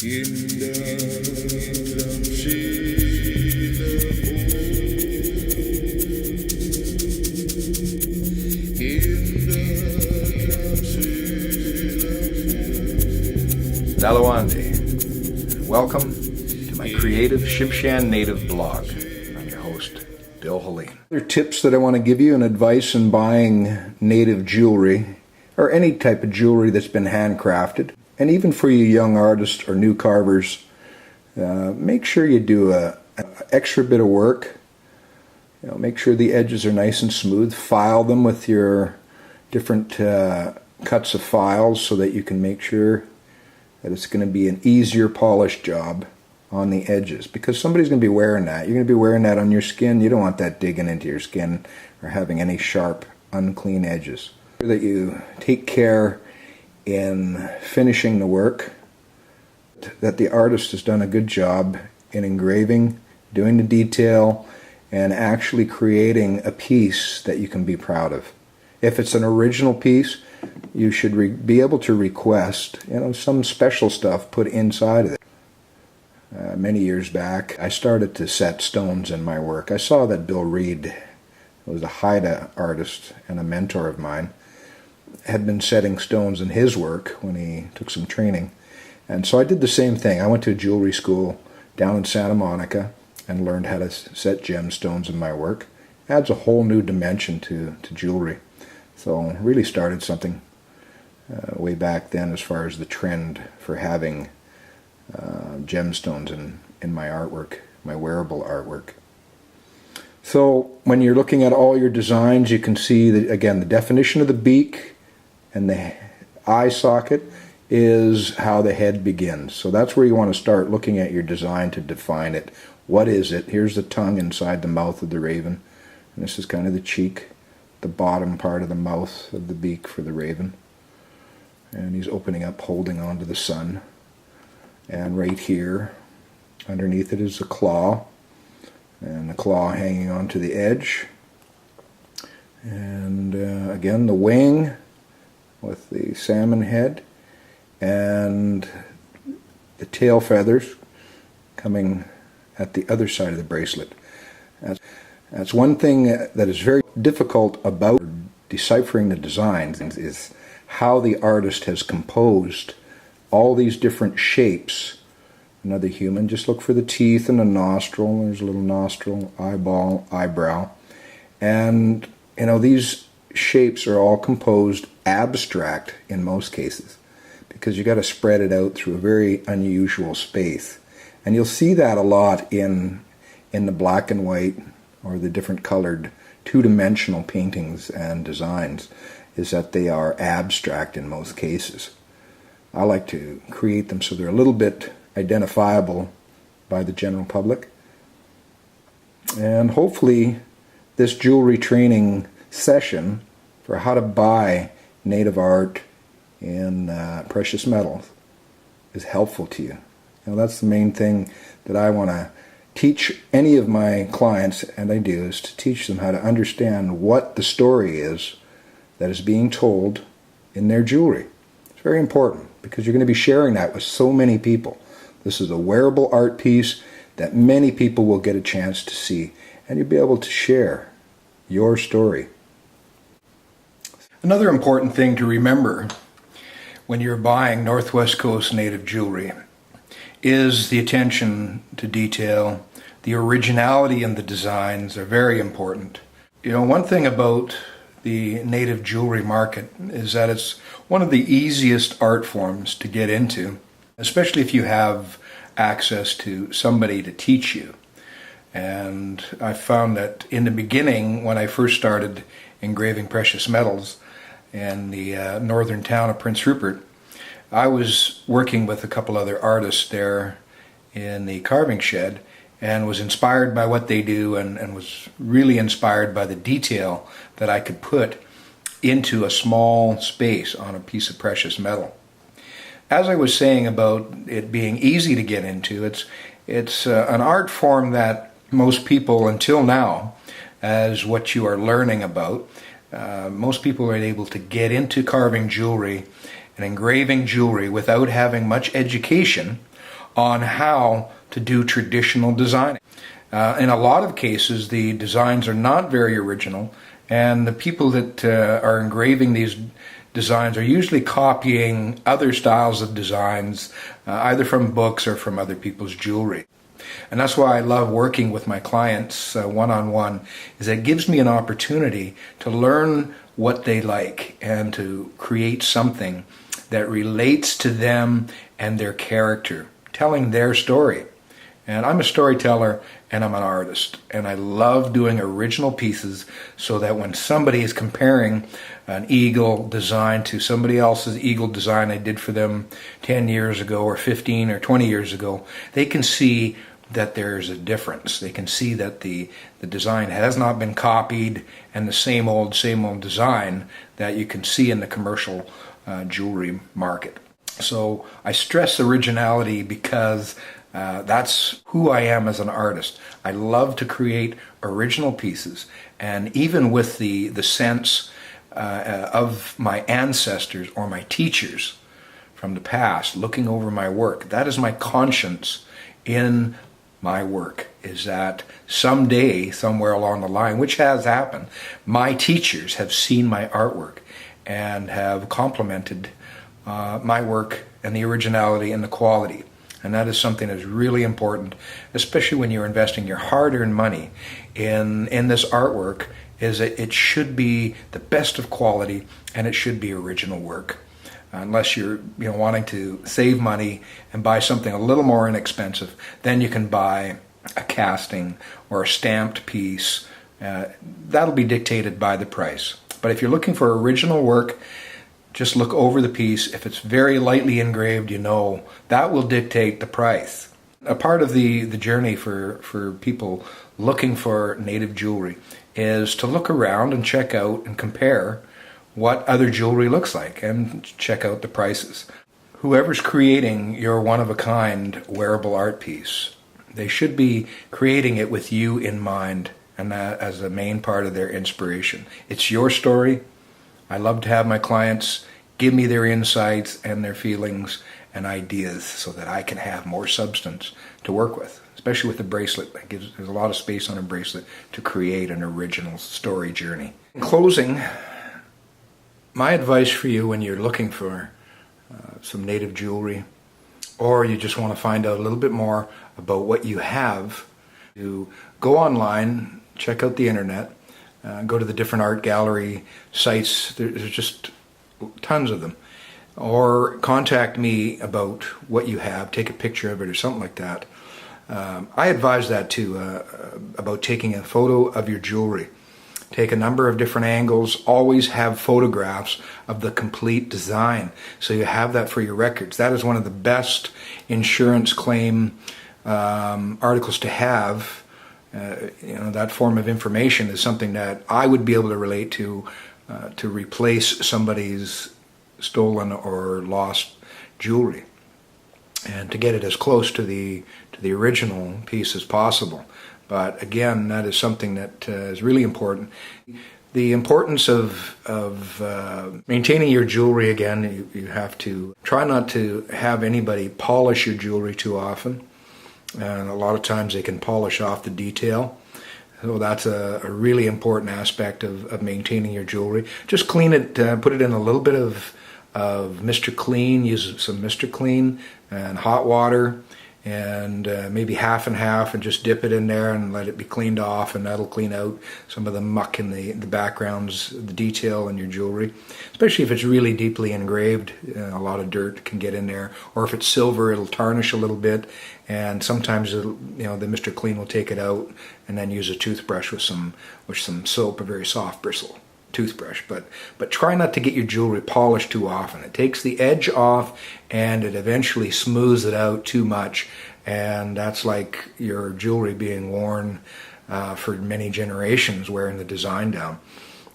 Dalawande. Welcome to my creative Shipshan native blog. I'm your host, Bill Helene. Other tips that I want to give you and advice in buying native jewelry or any type of jewelry that's been handcrafted. And even for you young artists or new carvers, make sure you do an extra bit of work. Make sure the edges are nice and smooth. File them with your different cuts of files so that you can make sure that it's going to be an easier polish job on the edges, because somebody's going to be wearing that. You're going to be wearing that on your skin. You don't want that digging into your skin or having any sharp, unclean edges. That you take care in finishing the work, that the artist has done a good job in engraving, doing the detail, and actually creating a piece that you can be proud of. If it's an original piece, you should be able to request, some special stuff put inside of it. Many years back, I started to set stones in my work. I saw that Bill Reed, who was a Haida artist and a mentor of mine, had been setting stones in his work when he took some training. And so I did the same thing. I went to a jewelry school down in Santa Monica and learned how to set gemstones in my work. It adds a whole new dimension to jewelry. So really started something way back then as far as the trend for having gemstones in my artwork, my wearable artwork. So when you're looking at all your designs, you can see that, again, the definition of the beak and the eye socket is how the head begins. So that's where you want to start looking at your design to define it. What is it? Here's the tongue inside the mouth of the raven. And this is kind of the cheek, the bottom part of the mouth of the beak for the raven. And he's opening up, holding on to the sun. And right here, underneath it is the claw. And the claw hanging onto the edge. And again, the wing with the salmon head. And the tail feathers coming at the other side of the bracelet. That's one thing that is very difficult about deciphering the designs, is how the artist has composed all these different shapes. Another human, just look for the teeth and the nostril. There's a little nostril, eyeball, eyebrow. And, these shapes are all composed abstract in most cases, because you got to spread it out through a very unusual space. And you'll see that a lot in the black and white or the different colored two-dimensional paintings and designs, is that they are abstract in most cases. I like to create them so they're a little bit identifiable by the general public. And hopefully this jewelry training session for how to buy native art in precious metals is helpful to you. That's the main thing that I want to teach any of my clients, and I do, is to teach them how to understand what the story is that is being told in their jewelry. It's very important, because you're going to be sharing that with so many people. This is a wearable art piece that many people will get a chance to see, and you'll be able to share your story. Another important thing to remember when you're buying Northwest Coast native jewelry is the attention to detail. The originality in the designs are very important. One thing about the native jewelry market is that it's one of the easiest art forms to get into, especially if you have access to somebody to teach you. And I found that in the beginning, when I first started engraving precious metals in the northern town of Prince Rupert, I was working with a couple other artists there in the carving shed, and was inspired by what they do, and was really inspired by the detail that I could put into a small space on a piece of precious metal. As I was saying about it being easy to get into, it's an art form that most people until now, as what you are learning about, most people are able to get into carving jewelry and engraving jewelry without having much education on how to do traditional design. In a lot of cases, the designs are not very original, and the people that are engraving these designs are usually copying other styles of designs, either from books or from other people's jewelry. And that's why I love working with my clients one-on-one, is it gives me an opportunity to learn what they like and to create something that relates to them and their character, telling their story. And I'm a storyteller and I'm an artist, and I love doing original pieces so that when somebody is comparing an eagle design to somebody else's eagle design I did for them 10 years ago or 15 or 20 years ago, they can see that there's a difference. They can see that the design has not been copied, and the same old design that you can see in the commercial jewelry market. So I stress originality because that's who I am as an artist. I love to create original pieces, and even with the sense of my ancestors or my teachers from the past looking over my work, that is my conscience in my work, is that someday, somewhere along the line, which has happened, my teachers have seen my artwork and have complimented my work and the originality and the quality. And that is something that's really important, especially when you're investing your hard-earned money in this artwork, is that it should be the best of quality and it should be original work. Unless you're wanting to save money and buy something a little more inexpensive, then you can buy a casting or a stamped piece. That'll be dictated by the price. But if you're looking for original work, just look over the piece. If it's very lightly engraved, that will dictate the price. A part of the journey for people looking for native jewelry is to look around and check out and compare what other jewelry looks like and check out the prices. Whoever's creating your one-of-a-kind wearable art piece, they should be creating it with you in mind, and that as a main part of their inspiration. It's your story. I love to have my clients give me their insights and their feelings and ideas so that I can have more substance to work with, especially with the bracelet. There's a lot of space on a bracelet to create an original story journey. In closing, my advice for you when you're looking for some native jewelry, or you just want to find out a little bit more about what you have, to go online, check out the internet, go to the different art gallery sites. There's just tons of them. Or contact me about what you have, take a picture of it or something like that. I advise that too, about taking a photo of your jewelry. Take a number of different angles. Always have photographs of the complete design, so you have that for your records. That is one of the best insurance claim articles to have. That form of information is something that I would be able to relate to replace somebody's stolen or lost jewelry, and to get it as close to the original piece as possible. But again, that is something that is really important. The importance of maintaining your jewelry, again, you have to try not to have anybody polish your jewelry too often. And a lot of times they can polish off the detail. So that's a really important aspect of maintaining your jewelry. Just clean it, put it in a little bit of Mr. Clean. Use some Mr. Clean and hot water, and maybe half and half, and just dip it in there and let it be cleaned off, and that'll clean out some of the muck in the backgrounds, the detail in your jewelry. Especially if it's really deeply engraved, a lot of dirt can get in there. Or if it's silver, it'll tarnish a little bit, and sometimes the Mr. Clean will take it out, and then use a toothbrush with some soap, a very soft bristle toothbrush. But try not to get your jewelry polished too often. It takes the edge off and it eventually smooths it out too much, and that's like your jewelry being worn for many generations, wearing the design down.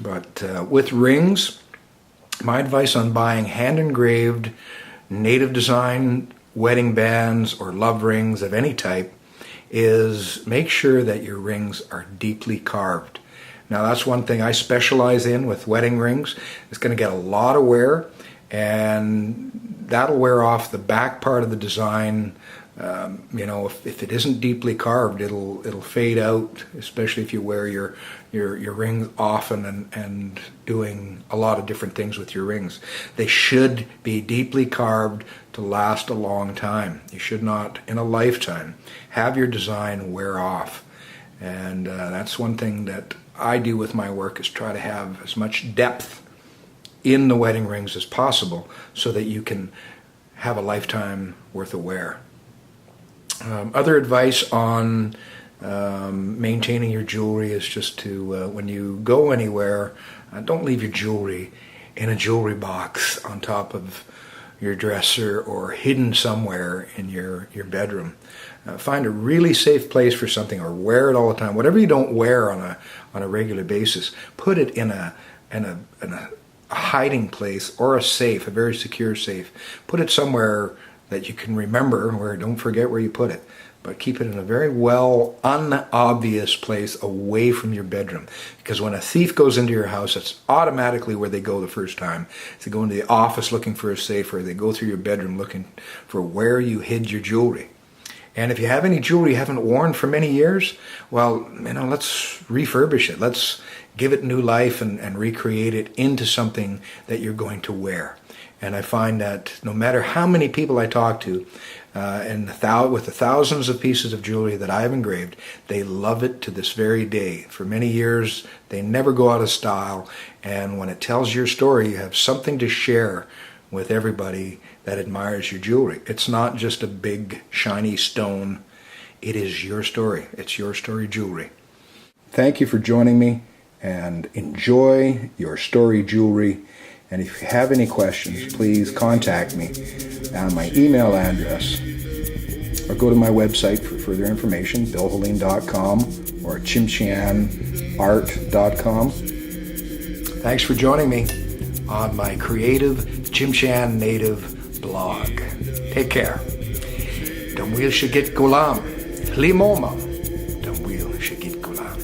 But with rings, my advice on buying hand engraved native design wedding bands or love rings of any type is make sure that your rings are deeply carved. Now that's one thing I specialize in with wedding rings. It's going to get a lot of wear, and that'll wear off the back part of the design. You know, if it isn't deeply carved, it'll fade out, especially if you wear your rings often and doing a lot of different things with your rings. They should be deeply carved to last a long time. You should not, in a lifetime, have your design wear off. And that's one thing that I do with my work, is try to have as much depth in the wedding rings as possible so that you can have a lifetime worth of wear. Other advice on maintaining your jewelry is just to, when you go anywhere, don't leave your jewelry in a jewelry box on top of your dresser or hidden somewhere in your bedroom. Find a really safe place for something, or wear it all the time. Whatever you don't wear on a regular basis, put it in a hiding place, or a safe, a very secure safe. Put it somewhere that you can remember, where don't forget where you put it, but keep it in a very unobvious place away from your bedroom. Because when a thief goes into your house, it's automatically where they go the first time. If they go into the office looking for a safe, or they go through your bedroom looking for where you hid your jewelry. And if you have any jewelry you haven't worn for many years, well, you know, let's refurbish it. Let's give it new life and recreate it into something that you're going to wear. And I find that no matter how many people I talk to, with the thousands of pieces of jewelry that I have engraved, they love it to this very day. For many years, they never go out of style. And when it tells your story, you have something to share with everybody that admires your jewelry. It's not just a big, shiny stone. It is your story. It's your story jewelry. Thank you for joining me, and enjoy your story jewelry. And if you have any questions, please contact me on my email address, or go to my website for further information, billhelene.com or chimchianart.com. Thanks for joining me on my creative Chimchian native blog. Take care. Damwil Shagit Gulam. Limoma. Damwil Shagit Gulam.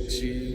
She